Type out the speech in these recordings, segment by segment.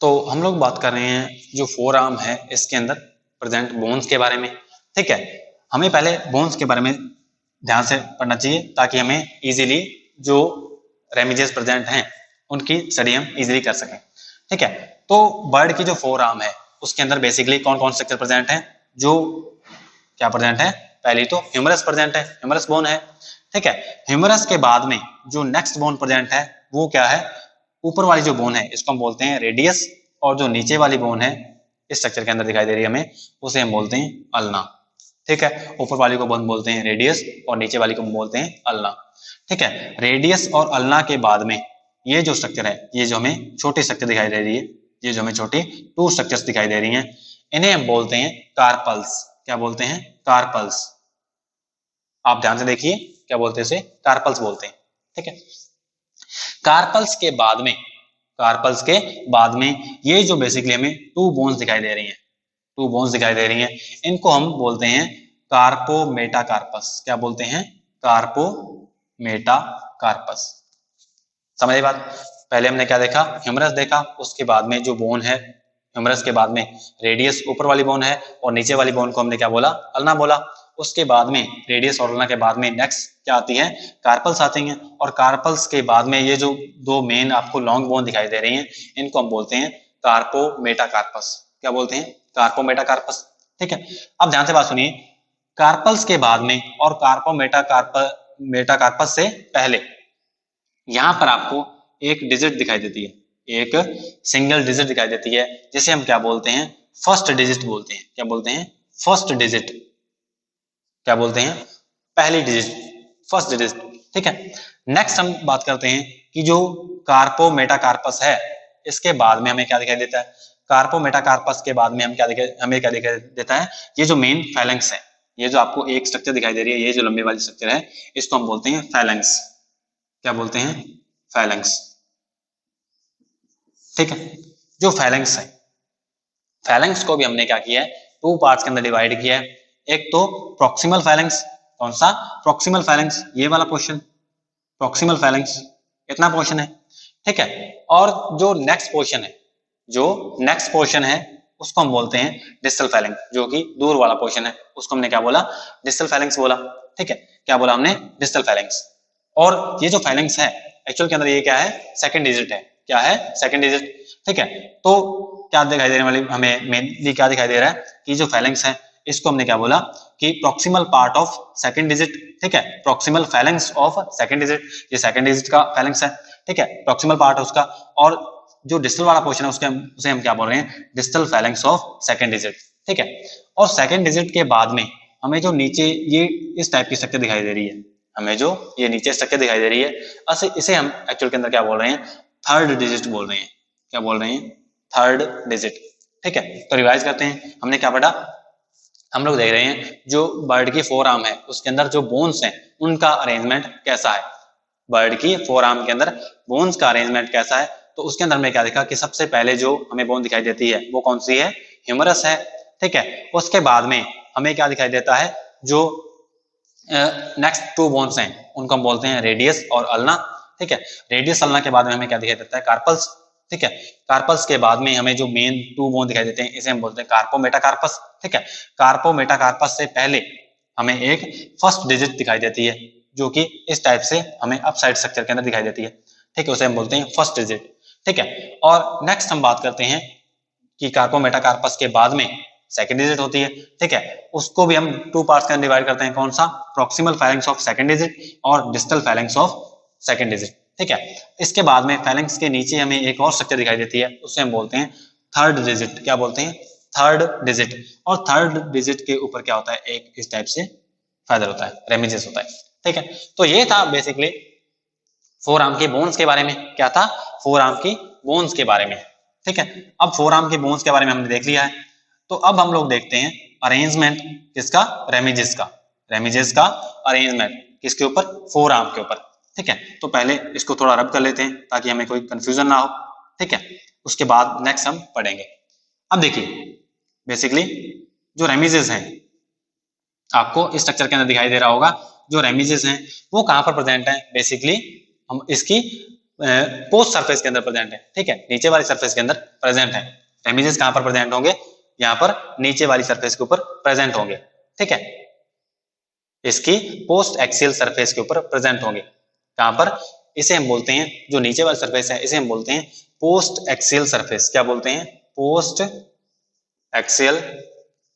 तो हम लोग बात कर रहे हैं जो फोर आर्म है इसके अंदर प्रेजेंट बोन्स के बारे में। ठीक है, हमें पहले बोन्स के बारे में ध्यान से पढ़ना चाहिए ताकि हमें इजीली जो रेमिजेस प्रेजेंट हैं उनकी स्टडी हम इजीली कर सकें। ठीक है, तो बर्ड की जो फोर आर्म है उसके अंदर बेसिकली कौन कौन स्ट्रक्चर प्रेजेंट है, जो क्या प्रेजेंट है, पहली तो ह्यूमरस प्रेजेंट है, ह्यूमरस बोन है। ठीक है, ह्यूमरस के बाद में जो नेक्स्ट बोन प्रेजेंट है वो क्या है, ऊपर वाली जो बोन है इसको हम बोलते हैं रेडियस, और जो नीचे वाली बोन है इस स्ट्रक्चर के अंदर दिखाई दे रही है हमें, उसे हम बोलते हैं अल्ना। ठीक है, ऊपर वाली को बोन बोलते हैं रेडियस और नीचे वाली को बोलते हैं अल्ना। ठीक है, रेडियस और अल्ना के बाद में ये जो स्ट्रक्चर है, ये जो हमें छोटी स्ट्रक्चर दिखाई दे रही है, ये जो हमें छोटी टू स्ट्रक्चर्स दिखाई दे रही हैं, इन्हें हम बोलते हैं कार्पल्स। क्या बोलते हैं, कार्पल्स। आप ध्यान से देखिए, क्या बोलते हैं इसे, कार्पल्स बोलते हैं। ठीक है, कार्पल्स के बाद में, कार्पल्स के बाद में ये जो बेसिकली हमें टू बोन्स दिखाई दे रही हैं, टू बोन्स दिखाई दे रही हैं, इनको हम बोलते हैं कार्पोमेटाकार्पस। क्या बोलते हैं, कार्पोमेटाकार्पस। समझ बात। पहले हमने क्या देखा, ह्यूमरस देखा, उसके बाद में जो बोन है, ह्यूमरस के बाद में रेडियस ऊपर वाली बोन है और नीचे वाली बोन को हमने क्या बोला, अल्ना बोला। उसके बाद में रेडियस और अल्ना के बाद में नेक्स्ट क्या आती है, कार्पल्स आती हैं, और कार्पल्स के बाद में ये जो दो मेन आपको लॉन्ग बोन दिखाई दे रही हैं इनको हम बोलते हैं कार्पोमेटाकार्पस। क्या बोलते हैं, कार्पोमेटाकार्पस। ठीक है, अब ध्यान से बात सुनिए, कार्पल्स के बाद में और कार्पोमेटाकार्पस से पहले यहां पर आपको एक डिजिट दिखाई देती है, एक सिंगल डिजिट दिखाई देती है, जिसे हम क्या बोलते हैं, फर्स्ट डिजिट बोलते हैं। क्या बोलते हैं, फर्स्ट डिजिट। क्या बोलते हैं, पहली डिजिट, फर्स्ट डिजिट। ठीक है, नेक्स्ट हम बात करते हैं कि जो कार्पोमेटाकार्पस है इसके बाद में हमें क्या दिखाई देता है, कार्पोमेटाकार्पस के बाद में हम क्या हमें क्या दिखाई देता है, ये जो मेन फैलेंक्स है, ये जो आपको एक स्ट्रक्चर दिखाई दे रही है, ये जो लंबी वाली स्ट्रक्चर है इसको हम बोलते हैं फैलेंक्स। क्या बोलते हैं, फैलेंक्स। ठीक है, जो फैलेंक्स है, फैलेंक्स को भी हमने क्या किया है, टू पार्ट्स के अंदर डिवाइड किया है। एक तो प्रॉक्सिमल फैलेंक्स, कौन सा, प्रॉक्सिमल फैलेंक्स, ये वाला पोर्शन प्रॉक्सिमल फैलेंक्स, इतना पोर्शन है। ठीक है, और जो नेक्स्ट पोर्शन है, जो नेक्स्ट पोर्शन है उसको हम बोलते हैं डिस्टल फैलेंक्स, जो कि दूर वाला पोर्शन है उसको हमने क्या बोला, डिस्टल फैलेंक्स बोला। ठीक है, क्या बोला हमने, डिस्टल फैलेंक्स। और ये जो फैलेंक्स है एक्चुअल के अंदर ये क्या है, सेकंड डिजिट है। क्या है, सेकंड डिजिट। ठीक है, तो क्या दिखाई देने वाली हमें मेनली क्या दिखाई दे रहा है कि जो फैलेंक्स है इसको हमने क्या बोला कि proximal part of second digit. ठीक है, proximal phalanx of second digit, ये सेकंड डिजिट का फैलेंक्स है। ठीक है, प्रॉक्सिमल पार्ट है उसका, और जो डिस्टल वाला पोर्शन है उसे हम क्या बोल रहे हैं, distal phalanx of second digit. ठीक है, और सेकंड डिजिट के बाद में हमें जो नीचे ये इस टाइप की स्ट्रक्चर दिखाई दे रही है, हमें जो ये नीचे स्ट्रक्चर दिखाई दे रही है इसे हम एक्चुअल के अंदर क्या बोल रहे हैं, थर्ड डिजिट बोल रहे हैं। क्या बोल रहे हैं, थर्ड डिजिट। ठीक है, तो रिवाइज करते हैं, हमने क्या पढ़ा, हम लोग देख रहे हैं जो बर्ड की फोर आर्म है उसके अंदर जो बोन्स हैं उनका अरेंजमेंट कैसा है, बर्ड की फोर आर्म के अंदर बोन्स का अरेंजमेंट कैसा है। तो उसके अंदर में क्या देखा कि सबसे पहले जो हमें बोन दिखाई देती है वो कौन सी है, ह्यूमरस है। ठीक है, उसके बाद में हमें क्या दिखाई देता है, जो नेक्स्ट टू बोन्स हैं उनको हम बोलते हैं रेडियस और अल्ना। ठीक है, रेडियस अल्ना के बाद में हमें क्या दिखाई देता है, कार्पल्स। ठीक है, कार्पल्स के बाद में हमें जो मेन टू बोन दिखाई देते हैं इसे हम बोलते हैं कार्पोमेटाकार्पस। ठीक है, कार्पोमेटाकार्पस से पहले हमें एक फर्स्ट डिजिट दिखाई देती है जो कि इस टाइप से हमें अपसाइड स्ट्रक्चर के अंदर दिखाई देती है। ठीक है, उसे हम बोलते हैं फर्स्ट डिजिट। ठीक है, और नेक्स्ट हम बात करते हैं कि कार्पोमेटाकार्पस के बाद में सेकंड डिजिट होती है। ठीक है, उसको भी हम टू पार्ट्स के अंदर डिवाइड करते हैं, कौन सा, proximal phalanx of second digit और distal phalanx of second digit. ठीक है, इसके बाद में फैलेंक्स के नीचे हमें एक और स्ट्रक्चर दिखाई देती है, उसे हम बोलते हैं थर्ड डिजिट। क्या बोलते हैं, थर्ड डिजिट। और थर्ड डिजिट के ऊपर क्या होता है, एक इस टाइप से फेदर होता है, रेमिजेस होता है। ठीक है, तो ये था बेसिकली फोर आर्म के बोन्स के बारे में। क्या था, फोर आर्म की बोन्स के बारे में। ठीक है, अब फोर आर्म के बोन्स के बारे में हमने देख लिया है, तो अब हम लोग देखते हैं अरेंजमेंट किसका, रेमिजेस का। रेमिजेस का अरेंजमेंट किसके ऊपर, फोर आर्म के ऊपर। ठीक है, तो पहले इसको थोड़ा रब कर लेते हैं ताकि हमें कोई कंफ्यूजन ना हो। ठीक है, उसके बाद नेक्स्ट हम पढ़ेंगे। अब देखिए बेसिकली जो रेमिजेस हैं आपको इस स्ट्रक्चर के अंदर दिखाई दे रहा होगा, जो रेमिजेस हैं वो कहां पर प्रेजेंट है, बेसिकली हम इसकी पोस्ट सरफेस के अंदर प्रेजेंट है। ठीक है, नीचे वाली सरफेस के अंदर प्रेजेंट है। रेमिजेस कहां पर प्रेजेंट होंगे? यहाँ पर नीचे वाली सरफेस के ऊपर प्रेजेंट होंगे। ठीक है, इसकी पोस्ट एक्सियल सरफेस के ऊपर प्रेजेंट होंगे। कहां पर? इसे हम बोलते हैं, जो नीचे वाली सरफेस है इसे हम बोलते हैं पोस्ट एक्सियल सरफेस। क्या बोलते हैं? Post axial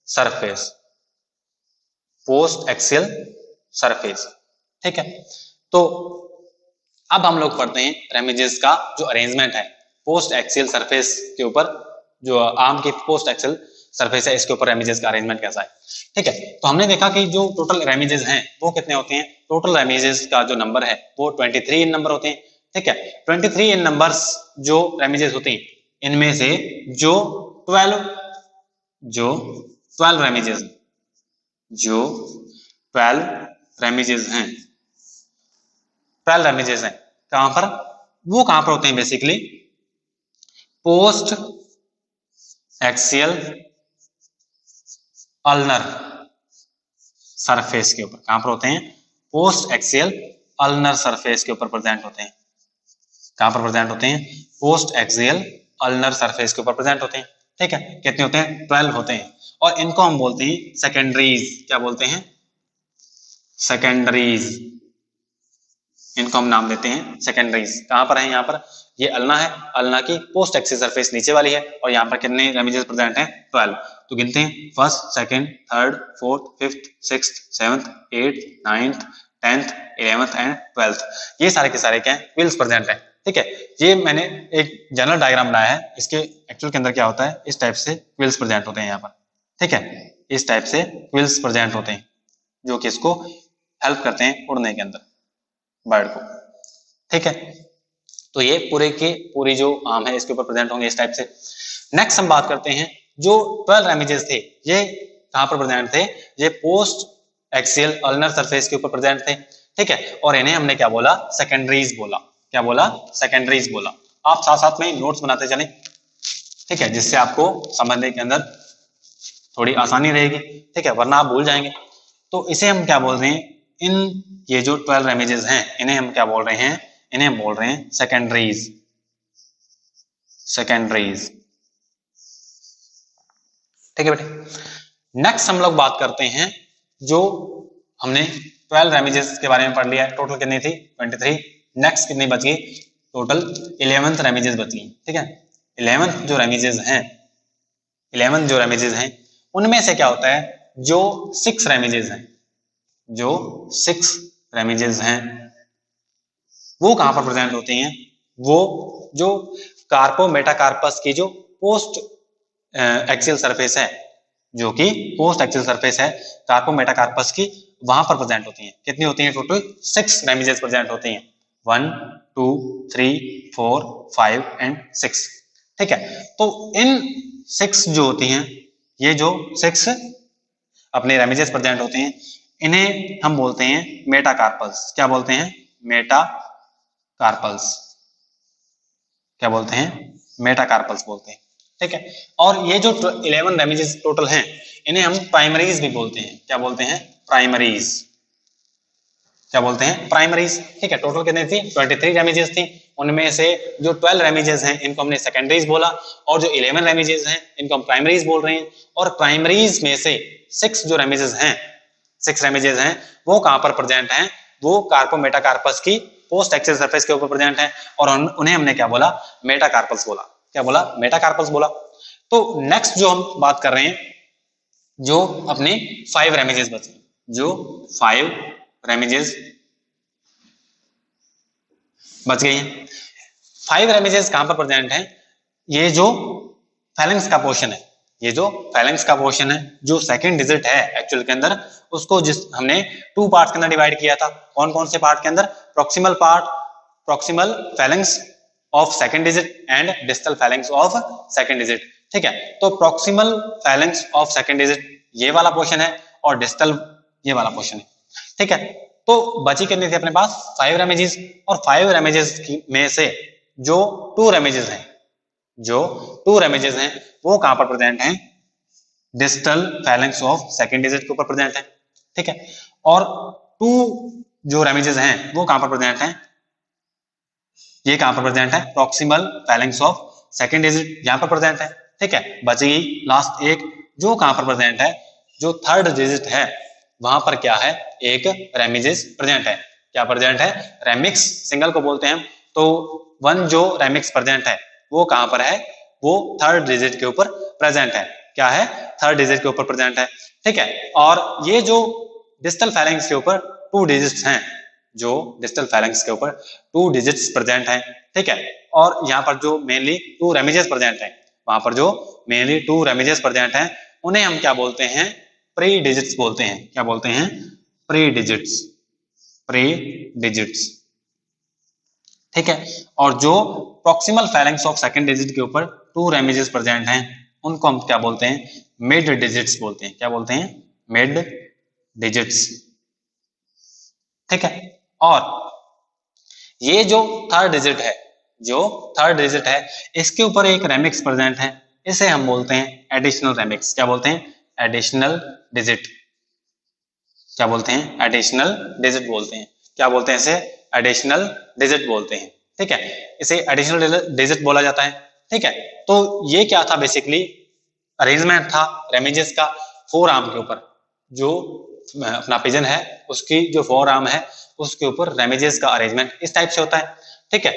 surface, post axial surface. ठीक है, तो अब हम लोग पढ़ते हैं रेमिजेस का जो अरेंजमेंट है पोस्ट एक्सियल सरफेस के ऊपर, जो आर्म की पोस्ट एक्सियल सरफेस है इसके ऊपर रेमिजेस का अरेंजमेंट कैसा है। ठीक है, तो हमने देखा कि जो टोटल रेमिजेस हैं वो कितने होते हैं। टोटल रेमिजेस का जो नंबर है वो 23 इन नंबर होते हैं। ठीक है, 23 इन नंबर्स जो रेमिजेस होते हैं, इनमें से जो 12 रेमिजेस, जो 12 रेमिजेस हैं, 12 रेमिजेस हैं, कहां पर? वो कहां पर होते हैं? Basically post axial ulnar surface के ऊपर। कहां पर होते हैं? पोस्ट एक्सियल अल्नर सरफेस के ऊपर प्रेजेंट होते हैं। कहां पर प्रेजेंट होते हैं? पोस्ट एक्सियल अल्नर सरफेस के ऊपर प्रेजेंट होते हैं। ठीक है, कितने होते हैं? 12 होते हैं। और इनको हम बोलते हैं सेकेंडरीज। क्या बोलते हैं? सेकेंडरीज। इनको हम नाम देते हैं सेकेंडरीज। कहां पर है? यहाँ पर ये अल्ना है, अल्ना की पोस्ट एक्सियल सरफेस नीचे वाली है, और यहाँ पर कितने रेमिजेस प्रेजेंट हैं? 12। तो गिनते हैं, first, second, third, fourth, fifth, sixth, seventh, eighth, ninth, 10th, 11th and 12th, ये सारे के सारे क्या है? व्हील्स प्रेजेंट है। ठीक है, ये मैंने एक जनरल डायग्राम बनाया है, इसके एक्चुअल के अंदर क्या होता है, इस टाइप से व्हील्स प्रेजेंट होते हैं यहाँ पर। ठीक है, इस टाइप से व्हील्स प्रेजेंट होते हैं जो कि इसको हेल्प करते हैं उड़ने के अंदर, बर्ड को। ठीक है, तो ये पूरे की पूरी जो आर्म है इसके ऊपर प्रेजेंट होंगे इस टाइप से। नेक्स्ट हम बात करते हैं जो 12 रेमिजेस थे, ये कहां पर प्रेजेंट थे? ये पोस्ट एक्सियल अल्नर सरफेस के ऊपर प्रेजेंट थे। ठीक है, और इन्हें हमने क्या बोला? सेकेंडरीज बोला। क्या बोला? सेकेंडरीज बोला। आप साथ साथ में नोट्स बनाते चलें। ठीक है, जिससे आपको समझने के अंदर थोड़ी आसानी रहेगी। ठीक है, वरना आप भूल जाएंगे। तो इसे हम क्या बोल रहे हैं? इन ये जो 12 रेमिजेस हैं इन्हें हम क्या बोल रहे हैं? इन्हें हम बोल रहे हैं सेकेंडरीज। सेकेंडरीज। ठीक है बेटे, नेक्स्ट हम लोग बात करते हैं, जो हमने 12 रेमिजेस के बारे में पढ़ लिया है। टोटल कितनी थी? 23। नेक्स्ट कितनी बच गई? टोटल 11th रेमिजेस बच गई। ठीक है, 11th जो रेमिजेस हैं, 11th जो रेमिजेस हैं उनमें से क्या होता है? जो 6 रेमिजेस हैं, जो 6 रेमिजेस हैं वो कहां पर प्रेजेंट होते हैं? वो जो कार्पो मेटाकार्पस की जो पोस्ट एक्सियल सरफेस है, जो कि पोस्ट एक्सियल सरफेस है कार्पो मेटाकार्पस की, वहां पर प्रेजेंट होती हैं। कितनी होती हैं? टोटल 6 रेमिजेस प्रेजेंट होती हैं। 1 2 3 4 5 एंड 6। ठीक है, तो इन 6 जो होती हैं, ये जो 6 अपने रेमिजेस प्रेजेंट होते हैं, इन्हें हम बोलते हैं मेटाकार्पल्स। क्या बोलते हैं? मेटाकार्पल्स। क्या बोलते हैं? मेटाकार्पल्स बोलते हैं। ठीक है, और ये जो 11 रेमिजेस टोटल हैं इन्हें हम प्राइमरीज भी बोलते हैं। क्या बोलते हैं? प्राइमरीज। क्या बोलते हैं? प्राइमरीज। ठीक है, टोटल कितनी थी? 23 रेमिजेस थी। उनमें से जो 12 रेमिजेस हैं इनको हमने सेकेंडरीज बोला, और जो 11 रेमिजेस हैं इनको हम प्राइमरीज बोल रहे हैं। और प्राइमरीज में से 6 जो रेमिजेस हैं, 6 रेमिजेस हैं, वो कहां पर प्रेजेंट हैं? वो कार्पो मेटाकार्पस की पोस्ट एक्सियल सरफेस के ऊपर प्रेजेंट हैं, और उन्हें हमने क्या बोला? मेटाकार्पल्स बोला। क्या बोला? मेटाकार्पल्स बोला। तो नेक्स्ट जो हम बात कर रहे हैं, जो अपने 5 रेमिजेस बचे, जो 5 रेमिजेस बच गई हैं। 5 रेमिजेस कहां पर प्रेजेंट हैं? ये जो फैलेंक्स का पोर्शन है, ये जो फैलेंक्स का पोर्शन है, जो सेकंड डिजिट है एक्चुअल के अंदर, उसको जिस हमने 2 पार्ट्स के अंदर डिवाइड किया था। कौन कौन से पार्ट के अंदर? Proximal part, proximal phalanx of second digit and distal phalanx of second digit. ठीक है, तो proximal phalanx of second digit ये वाला पोर्शन है, और डिस्टल ये वाला पोर्शन है। ठीक है, तो बची कितनी थी अपने पास? 5 रेमिजेस। और 5 रेमिजेस में से जो 2 रेमिजेस हैं, जो 2 रेमिजेस हैं वो कहां पर प्रेजेंट हैं? Distal phalanx of second digit के ऊपर प्रेजेंट है। ठीक है, और 2 जो रेमिजेस हैं वो कहां पर प्रेजेंट हैं? ये कहां पर प्रेजेंट है, proximal phalanx of second digit यहां पर प्रेजेंट है, ठीक है। बच गई लास्ट एक, जो कहां पर प्रेजेंट है, जो थर्ड डिजिट है वहां पर क्या है, एक रेमिजेस प्रेजेंट है। क्या प्रेजेंट है, रेमिक्स सिंगल को बोलते हैं। तो वन जो रेमिक्स प्रेजेंट है वो कहां पर है, वो थर्ड डिजिट के ऊपर प्रेजेंट है। क्या है, थर्ड डिजिट के ऊपर प्रेजेंट है, ठीक है। और ये जो डिस्टल फैलेंक्स के ऊपर 2 डिजिट्स हैं, जो डिस्टल फैलेंक्स के ऊपर 2 डिजिट्स प्रेजेंट हैं, ठीक है। और यहाँ पर जो मेनली 2 रेमिजेस प्रेजेंट हैं, वहां पर जो मेनली 2 रेमिजेस प्रेजेंट हैं, उन्हें हम क्या बोलते हैं, प्री डिजिट्स बोलते हैं। क्या बोलते हैं, प्री डिजिट्स, प्री डिजिट्स, ठीक है। और जो proximal phalanx of second digit के ऊपर 2 रेमिजेस प्रेजेंट हैं, उनको हम क्या बोलते हैं, मिड डिजिट्स बोलते हैं। क्या बोलते हैं, मिड डिजिट्स, ठीक है। और ये जो थर्ड डिजिट है, जो थर्ड डिजिट है, इसके ऊपर एक रेमिक्स प्रेजेंट है, इसे हम बोलते हैं एडिशनल रेमिक्स। क्या बोलते हैं, एडिशनल डिजिट। क्या बोलते हैं, एडिशनल डिजिट बोलते हैं। क्या बोलते हैं इसे, एडिशनल डिजिट बोलते हैं, ठीक है। इसे एडिशनल डिजिट बोला जाता है, ठीक है। तो ये क्या था, बेसिकली अरेंजमेंट था रेमिजेस का फोर आर्म के ऊपर। जो अपना पिजन है उसकी जो फोर आर्म है उसके ऊपर रेमिजेस का अरेंजमेंट इस टाइप से होता है, ठीक है।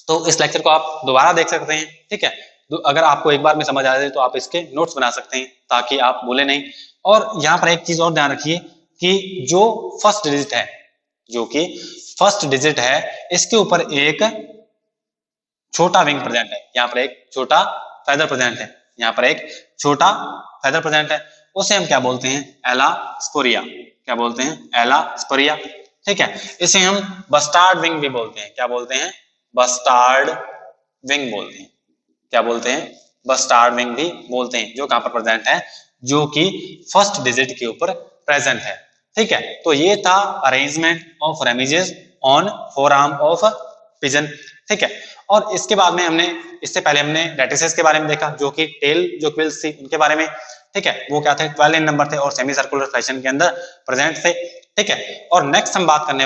तो इस लेक्चर को आप दोबारा देख सकते हैं, ठीक है। तो अगर आपको एक बार में समझ आ जाए तो आप इसके नोट्स बना सकते हैं ताकि आप भूले नहीं। और यहाँ पर एक चीज और ध्यान रखिए कि जो फर्स्ट डिजिट है, जो कि फर्स्ट डिजिट है, इसके ऊपर एक छोटा विंग प्रेजेंट है। यहाँ पर एक छोटा फेदर प्रेजेंट है, यहाँ पर एक छोटा फेदर प्रेजेंट है, उसे हम क्या बोलते हैं, एलास्पोरिया। क्या बोलते हैं, एलास्पोरिया, ठीक है। इसे हम बस्टार्ड विंग भी बोलते हैं। क्या बोलते हैं, बस्टार्ड विंग बोलते हैं। क्या बोलते हैं, बस्टार्ड विंग भी बोलते हैं, जो कहां पर प्रेजेंट है, जो कि फर्स्ट डिजिट के ऊपर प्रेजेंट है, ठीक है। तो ये था arrangement of remiges on forearm of pigeon, ठीक है। और इसके बाद में हमने, इससे पहले हमने रेटिसेस के बारे में देखा, जो कि टेल जो क्विल्स थी उनके बारे में, ठीक है। वो क्या थे, 12 इन नंबर थे और सेमी सर्कुलर फैशन के अंदर प्रेजेंट थे, ठीक है। और नेक्स्ट हम बात करने,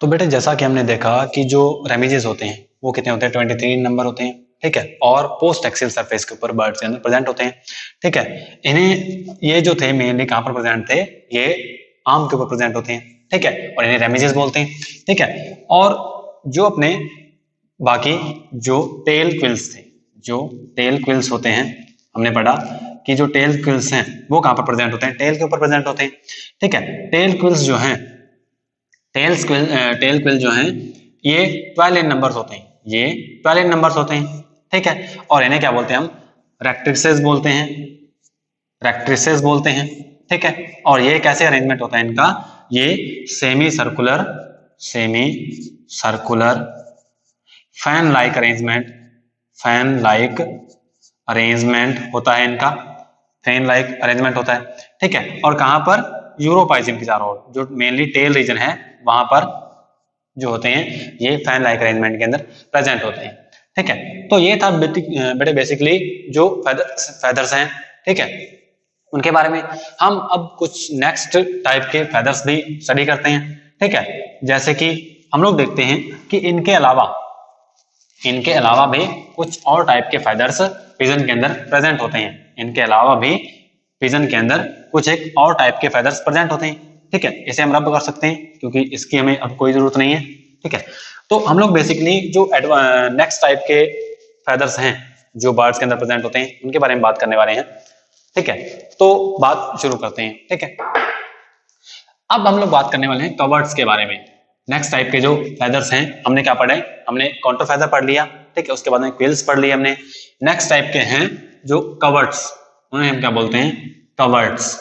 तो बेटे जैसा कि हमने देखा कि जो रेमिजेस होते हैं वो कितने होते हैं, 23 नंबर होते हैं, ठीक है। और पोस्ट एक्सियल सरफेस के ऊपर बर्ड्स के अंदर प्रेजेंट होते हैं, ठीक है। इन्हें, ये जो थे मेनली कहां पर प्रेजेंट थे, ये आर्म के ऊपर प्रेजेंट होते हैं, ठीक है। और इन्हें रेमिजेस बोलते हैं, ठीक है। और जो अपने बाकी जो टेल क्विल्स थे, जो टेल क्विल्स होते हैं, हमने पढ़ा कि जो टेल क्विल्स हैं वो कहां पर प्रेजेंट होते हैं, टेल के ऊपर प्रेजेंट होते हैं, ठीक है। टेल क्विल्स जो हैं, टेल क्विल जो हैं, ये 12 इन नंबर्स होते हैं, ये 12 इन नंबर्स होते हैं, ठीक है। और इन्हें क्या बोलते हैं हम, रेक्ट्रिसेस बोलते हैं, रेक्ट्रिसेस बोलते हैं, ठीक है। और ये कैसे अरेंजमेंट होता है इनका, ये semi circular fan like arrangement, fan like arrangement होता है इनका, फैन लाइक अरेंजमेंट होता है, ठीक है। और कहां पर, यूरोपाइजिम के चारों ओर, जो मेनली टेल रीजन है वहां पर जो होते हैं ये फैन लाइक अरेंजमेंट के अंदर प्रेजेंट होते हैं, ठीक है। तो ये था बेटे बेसिकली जो फेदर्स हैं, ठीक है, उनके बारे में। हम अब कुछ नेक्स्ट टाइप के फेदर्स भी स्टडी करते हैं, ठीक है। जैसे कि हम लोग देखते हैं कि इनके अलावा भी कुछ और टाइप के फेदर्स पिजन के अंदर प्रेजेंट होते हैं। इनके अलावा भी पिजन के अंदर कुछ एक और टाइप के फेदर्स प्रेजेंट होते हैं, ठीक है। इसे हम रब कर सकते हैं क्योंकि इसकी हमें अब कोई जरूरत नहीं है, ठीक है। तो हम लोग बेसिकली जो नेक्स्ट टाइप के फेदर्स हैं जो बर्ड्स के अंदर प्रेजेंट होते हैं उनके बारे में बात करने वाले हैं, ठीक है। तो बात शुरू करते हैं, ठीक है। अब हम लोग बात करने वाले हैं कवर्ड्स के बारे में। नेक्स्ट टाइप के जो फेदर्स हैं, हमने क्या पढ़ा है, हमने कॉन्टो फेदर पढ़ लिया, ठीक है। उसके बाद में क्विल्स पढ़ लिया हमने। नेक्स्ट टाइप के हैं जो कवर्ड्स, उन्हें हम क्या बोलते हैं, कवर्ड्स।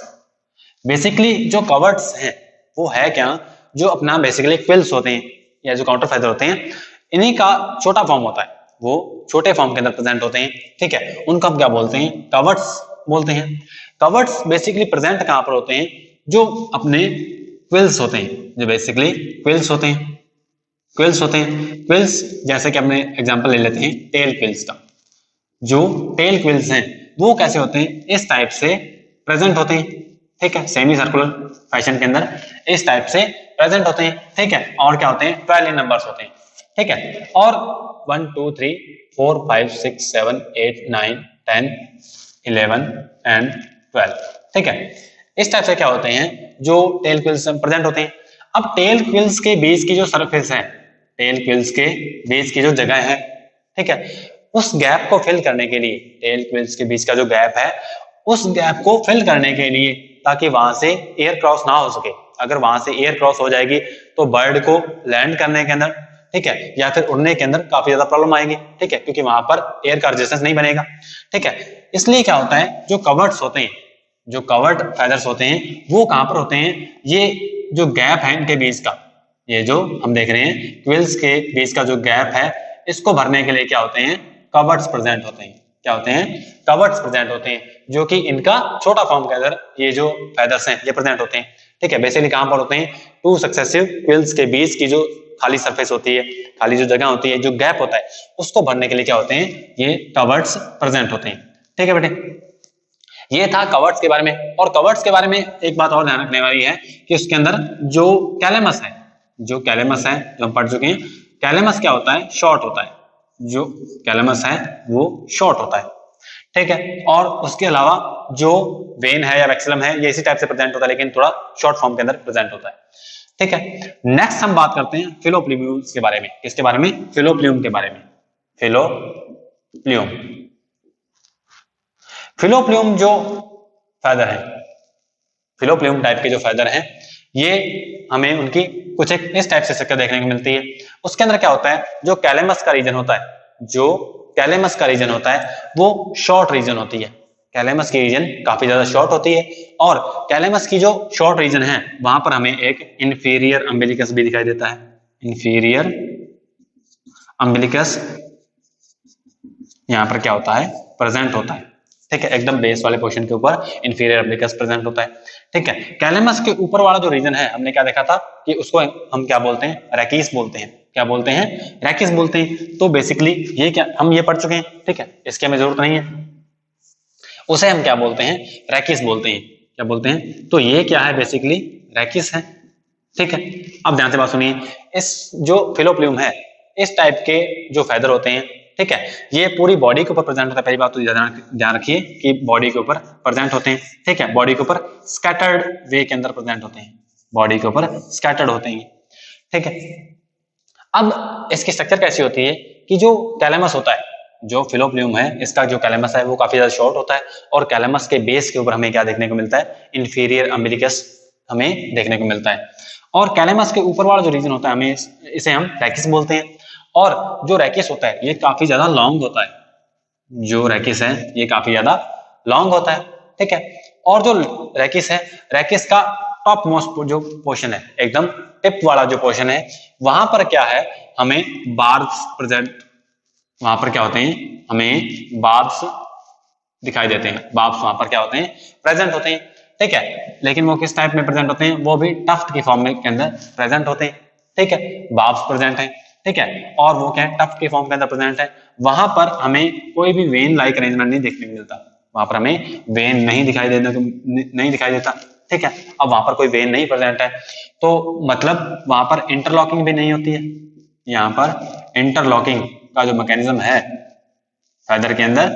बेसिकली जो कवर्ड्स हैं वो है क्या, जो अपना बेसिकली क्विल्स होते हैं या जो काउंटर फेदर होते हैं, इन्हीं का छोटा फॉर्म होता है, वो छोटे फॉर्म के अंदर प्रेजेंट होते हैं, ठीक है। उनको हम क्या बोलते हैं, कवर्ड्स बोलते हैं। कवर्ड्स बेसिकली प्रेजेंट कहां पर होते हैं, जो अपने क्विल्स होते हैं, जो बेसिकली क्विल्स होते हैं, क्विल्स होते हैं। क्विल्स जैसे कि हमने एग्जांपल ले लेते हैं टेल क्विल्स का। जो टेल क्विल्स हैं वो कैसे होते हैं, इस टाइप से प्रेजेंट होते हैं, ठीक है। सेमी सर्कुलर फैशन के अंदर इस टाइप से प्रेजेंट होते हैं, ठीक है। और क्या होते हैं, 12 इन नंबर्स होते हैं, ठीक है। और 1 2 3 4 5 6 7 8 9 10 11 एंड 12, ठीक है। इस टाइप से क्या होते हैं जो टेल क्विल्स प्रेजेंट होते हैं। अब टेल क्विल्स के बीच की जो सरफेस है, टेल क्विल्स के बीच की जो जगह है, ठीक है, उस गैप को फिल करने के लिए, टेल क्विल्स के बीच का जो गैप है उस गैप को फिल करने के लिए, ताकि वहां से एयर क्रॉस ना हो सके। अगर वहां से एयर क्रॉस हो जाएगी तो बर्ड को लैंड करने के अंदर, ठीक है, या फिर उड़ने के अंदर काफी ज्यादा प्रॉब्लम आएगी, ठीक है, क्योंकि वहां पर एयर का रेजिस्टेंस नहीं बनेगा, ठीक है। इसलिए क्या होता है, जो कवर्ड्स होते हैं, जो कवर्ड फेदर्स होते हैं वो कहां पर होते हैं, ये जो गैप है इनके बीच का, ये जो हम देख रहे हैं क्विल्स के बीच का जो गैप है, इसको भरने के लिए क्या होते हैं, कवर्ड्स प्रेजेंट होते हैं। क्या होते हैं, कवर्ड्स प्रेजेंट होते हैं, जो कि इनका छोटा फॉर्म के अंदर ये जो फेदर्स हैं ये प्रेजेंट होते हैं, ठीक है। बेसिकली कहां पर होते हैं, टू सक्सेसिव क्विल्स के बीच की जो खाली सरफेस होती है, खाली जो जगह होती है, जो गैप होता है, उसको भरने के लिए क्या होते हैं, ये कवर्ड्स प्रेजेंट होते हैं, ठीक है बेटे। ये था कवर्ड्स के बारे में। और कवर्ड्स के बारे में एक बात और ध्यान रखने वाली है कि उसके अंदर जो कैलेमस है, जो कैलेमस है जो हम पढ़ चुके हैं, कैलेमस क्या होता है, शॉर्ट होता है, जो कैलेमस है वो शॉर्ट होता है, ठीक है। और उसके अलावा जो वेन है या वैक्सीलम है ये इसी टाइप से प्रेजेंट होता है, लेकिन थोड़ा शॉर्ट फॉर्म के अंदर प्रेजेंट होता है, ठीक है। नेक्स्ट हम बात करते हैं फिलोप्ल्यूम्स के बारे में। किसके बारे में, फिलोप्ल्यूम के बारे में। फिलोप्ल्यूम, फिलोप्ल्यूम जो फेदर है, फिलोप्ल्यूम टाइप के जो फेदर हैं, ये हमें उनकी कुछ एक इस टाइप से शक्ल देखने को मिलती है। उसके अंदर क्या होता है, जो कैलेमस का रीजन होता है, जो कैलेमस का रीजन होता है वो शॉर्ट रीजन होती है। कैलेमस की रीजन काफी ज्यादा शॉर्ट होती है, और कैलेमस की जो शॉर्ट रीजन है वहां पर हमें एक इंफीरियर अम्बिलिकस भी दिखाई देता है। इंफीरियर अम्बिलिकस यहां पर क्या होता है, प्रेजेंट होता है, ठीक है। एकदम बेस वाले पोर्शन के ऊपर इंफीरियर अम्बिलिकस प्रेजेंट होता है, ठीक है। कैलेमस के ऊपर वाला जो रीजन है हमने क्या देखा था कि उसको हम क्या बोलते हैं, रैकिस बोलते हैं। क्या बोलते हैं, रैकिस बोलते हैं। तो बेसिकली ये क्या हम ये पढ़ चुके हैं, ठीक है, इसकी हमें जरूरत नहीं है। उसे हम क्या बोलते हैं, रैकिस बोलते हैं। क्या बोलते हैं, तो ये क्या है, बेसिकली रैकिस है, ठीक है। अब ध्यान से बात सुनिए, इस जो फिलोप्ल्यूम है इस टाइप के जो फेदर होते हैं, ठीक है, ये पूरी बॉडी के ऊपर प्रेजेंट होता है। पहली बात तो ध्यान रखिए कि बॉडी के ऊपर प्रेजेंट होते हैं, ठीक है, बॉडी के ऊपर स्कैटर्ड वे के अंदर प्रेजेंट होते हैं, बॉडी के ऊपर स्कैटर्ड होते हैं, ठीक है। अब इसकी स्ट्रक्चर कैसी होती है कि जो कैलेमस होता है, जो फिलोप्ल्यूम है इसका जो कैलेमस है वो काफी ज्यादा शॉर्ट होता है, और कैलेमस के बेस के ऊपर हमें क्या देखने को मिलता है, इंफीरियर अम्बिलिकस हमें देखने को मिलता है। और कैलेमस के ऊपर वाला जो रीजन होता है हमें इसे हम रैकिस बोलते हैं। और जो रैकिस होता है ये काफी ज्यादा लॉन्ग होता है, जो रैकिस है ये काफी ज्यादा लॉन्ग होता है, ठीक है। और जो रैकिस है, रैकिस का टॉप मोस्ट जो पोर्शन है, एकदम टिप वाला जो पोर्शन है, वहां पर क्या है, हमें बार्ब्स प्रेजेंट, वहां पर क्या होते हैं, हमें बार्ब्स दिखाई देते हैं। बार्ब्स वहां पर क्या होते हैं, प्रेजेंट होते हैं, ठीक है। लेकिन वो किस टाइप में प्रेजेंट होते हैं, वो भी टफ्ट की फॉर्म में के अंदर प्रेजेंट होते हैं, ठीक है। बार्ब्स प्रेजेंट है, ठीक है, और वो क्या है, टफ्ट की फॉर्म के अंदर प्रेजेंट है। वहां पर हमें कोई भी वेन लाइक अरेंजमेंट नहीं देखने को मिलता, वहां पर हमें वेन नहीं दिखाई देता, ठीक है। अब वहां पर कोई वेन नहीं प्रेजेंट है, तो मतलब वहां पर इंटरलॉकिंग भी नहीं होती है। यहाँ पर इंटरलॉकिंग का जो मैकेनिज्म है फेदर के अंदर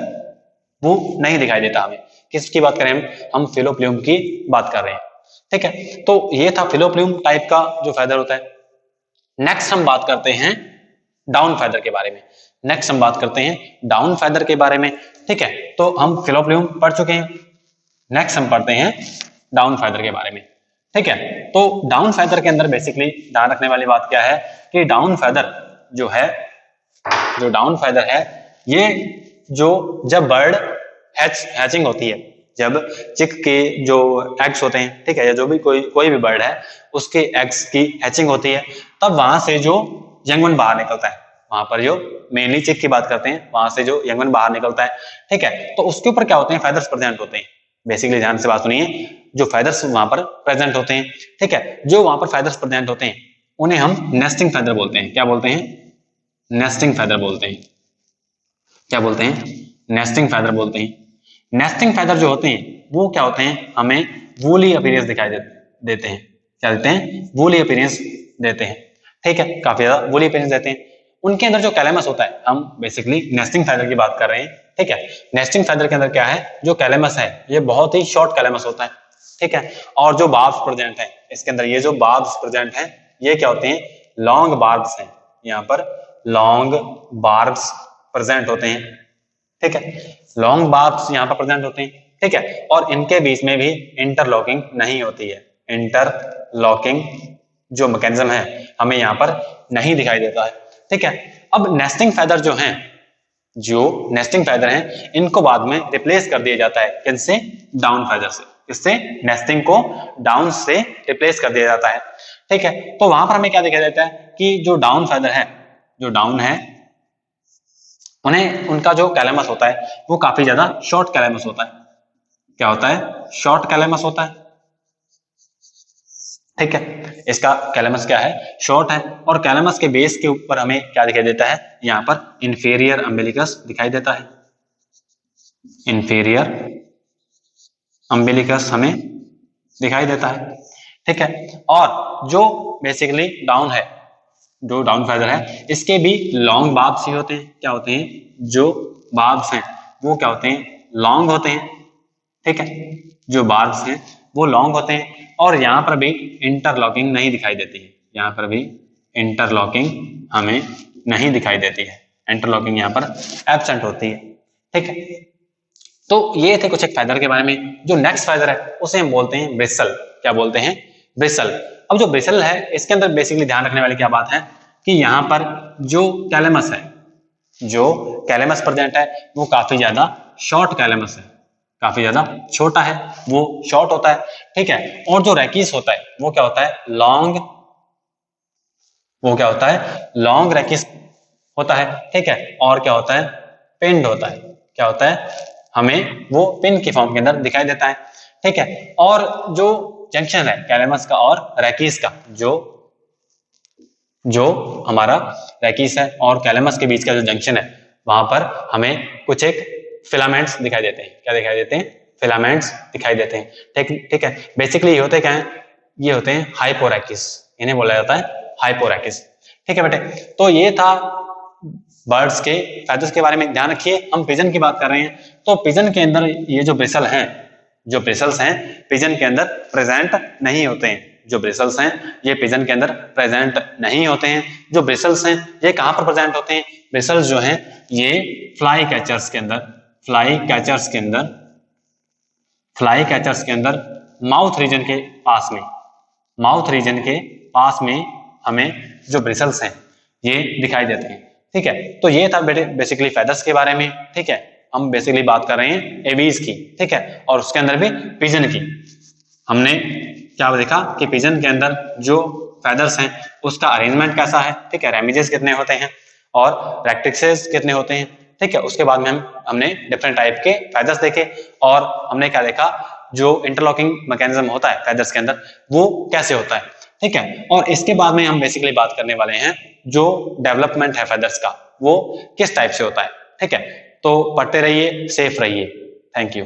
वो नहीं दिखाई देता हमें। किसकी बात करें हम फिलोप्ल्यूम की बात कर रहे हैं, ठीक है। तो ये था फिलोप्ल्यूम टाइप का जो फेदर होता है। नेक्स्ट हम बात करते हैं डाउन फेदर के बारे में। नेक्स्ट हम बात करते हैं डाउन फेदर के बारे में, ठीक है। तो हम फिलोप्ल्यूम पढ़ चुके हैं, नेक्स्ट हम पढ़ते हैं डाउन फेदर के बारे में, ठीक है। तो डाउन फेदर के अंदर बेसिकली ध्यान रखने वाली बात क्या है कि डाउन फेदर जो है, जो डाउन फेदर है, ये जो जब बर्ड हैचिंग होती है, जब चिक के जो एग्स होते हैं, ठीक है, या जो भी कोई भी बर्ड है उसके एग्स की हैचिंग होती है, तब वहां से जो यंग वन बाहर निकलता है, वहां पर जो मेनली चिक की बात करते हैं, वहां से जो यंग वन बाहर निकलता है, ठीक है। तो उसके ऊपर क्या होते हैं, फेदर्स प्रेजेंट होते हैं। बेसिकली ध्यान से बात सुनिए, जो फेदर्स वहां पर प्रेजेंट होते हैं, ठीक है, जो वहां पर फेदर्स प्रेजेंट होते हैं उन्हें हम नेस्टिंग फेदर बोलते हैं। क्या बोलते हैं, नेस्टिंग फेदर बोलते हैं। क्या बोलते हैं, नेस्टिंग फेदर बोलते हैं। नेस्टिंग फेदर जो होते हैं वो क्या होते हैं, हमें वूली अपीयरेंस दिखाई देते हैं। क्या देते हैं, वूली अपीयरेंस देते हैं, ठीक है, काफी ज्यादा वूली अपीयरेंस देते हैं। उनके अंदर जो कैलेमस होता है, हम बेसिकली नेस्टिंग फेदर की बात कर रहे हैं, ठीक है। नेस्टिंग फेदर के अंदर क्या है, जो कैलेमस है ये बहुत ही शॉर्ट कैलेमस होता है, ठीक है। और जो बार्ब्स प्रेजेंट है इसके अंदर, ये जो बार्ब्स प्रेजेंट है ये क्या होते हैं, लॉन्ग बार्ब्स हैं, यहाँ पर लॉन्ग बार्ब्स प्रेजेंट होते हैं, ठीक है। लॉन्ग बार्ब्स यहाँ पर प्रेजेंट होते हैं, ठीक है। और इनके बीच में भी इंटरलॉकिंग नहीं होती है, इंटरलॉकिंग जो मैकेनिज्म है हमें यहाँ पर नहीं दिखाई देता है, ठीक है। अब नेस्टिंग फेदर जो हैं, जो नेस्टिंग फेदर हैं, इनको बाद में रिप्लेस कर दिया जाता है किनसे, डाउन फेदर से। इससे नेस्टिंग को डाउन से रिप्लेस कर दिया जाता है, ठीक है। तो वहां पर हमें क्या दिखाई देता है कि जो डाउन फेदर है, जो डाउन है, उन्हें उनका जो कैलेमस होता है वो काफी ज्यादा शॉर्ट कैलेमस होता है। क्या होता है, शॉर्ट कैलेमस होता है, ठीक है। इसका कैलेमस क्या है, शॉर्ट है। और कैलेमस के बेस के ऊपर हमें क्या दिखाई देता है, यहाँ पर इंफीरियर अम्बिलिकस दिखाई देता है, इंफीरियर अम्बिलिकस हमें दिखाई देता है, ठीक है। और जो बेसिकली डाउन है, जो डाउन फेदर है, इसके भी लॉन्ग बार्ब्स ही होते हैं। क्या होते हैं, जो बार्ब्स हैं वो क्या होते हैं, लॉन्ग होते हैं, ठीक है। जो बार्ब्स हैं वो लॉन्ग होते हैं। और यहाँ पर भी इंटरलॉकिंग नहीं दिखाई देती है, यहाँ पर भी इंटरलॉकिंग हमें नहीं दिखाई देती है, इंटरलॉकिंग यहाँ पर एब्सेंट होती है, ठीक है। तो ये थे कुछ एक फेदर के बारे में। जो नेक्स्ट फेदर है उसे हम बोलते हैं ब्रिसल। क्या बोलते हैं, ब्रिसल। अब जो ब्रिसल है इसके अंदर बेसिकली ध्यान रखने वाली क्या बात है कि यहाँ पर जो कैलेमस है, जो कैलेमस प्रेजेंट है वो काफी ज्यादा शॉर्ट कैलेमस है, काफी ज्यादा छोटा है, वो शॉर्ट होता है, ठीक है। और जो रैकिस होता है वो क्या होता है, लॉन्ग, वो क्या होता है, लॉन्ग रैकिस होता है, ठीक है। और क्या होता है, पिंड होता है। क्या होता है, हमें वो पिन की फॉर्म के अंदर दिखाई देता है, ठीक है। और जो जंक्शन है कैलेमस का और रैकिस का, जो हमारा रैकिस है और कैलेमस के बीच का जो जंक्शन है, वहां पर हमें कुछ एक फिलामेंट्स दिखाई देते हैं। क्या दिखाई देते हैं, फिलामेंट्स दिखाई देते हैं, ठीक है। बेसिकली ये होते क्या है, ये होते हैं हाइपोरैकिस, इन्हें बोला जाता है हाइपोरैकिस, ठीक है बेटे। तो ये था बर्ड्स के फेदर्स के बारे में। ध्यान रखिए हम पिजन की बात कर रहे हैं, तो पिजन के अंदर ये जो ब्रिसल हैं, जो ब्रिसल्स हैं पिजन के अंदर प्रेजेंट नहीं होते हैं। जो ब्रिसल्स हैं ये पिजन के अंदर प्रेजेंट नहीं होते हैं। जो ब्रिसल्स हैं ये कहां पर प्रेजेंट होते हैं, ब्रिसल्स जो हैं ये फ्लाई कैचर्स के अंदर, फ्लाई कैचर्स के अंदर, फ्लाई कैचर्स के अंदर माउथ रीजन के पास में, माउथ रीजन के पास में हमें जो ब्रिसल्स हैं ये दिखाई देते हैं, ठीक है। तो ये था बेसिकली फेदर्स के बारे में, ठीक है। हम बेसिकली बात कर रहे हैं एबीज की, ठीक है। और उसके अंदर भी पिजन की। हमने क्या देखा कि पिजन के अंदर जो फेदर्स हैं उसका अरेंजमेंट कैसा है, ठीक है। रेमिजेस कितने होते हैं और रेक्टिक्सेस कितने होते हैं, ठीक है। उसके बाद में हमने डिफरेंट टाइप के फेदर्स देखे और हमने क्या देखा, जो इंटरलॉकिंग मैकेनिज्म होता है फेदर्स के अंदर वो कैसे होता है, ठीक है। और इसके बाद में हम बेसिकली बात करने वाले हैं जो डेवलपमेंट है फेदर्स का वो किस टाइप से होता है, ठीक है। तो पढ़ते रहिए, सेफ रहिए। Thank you.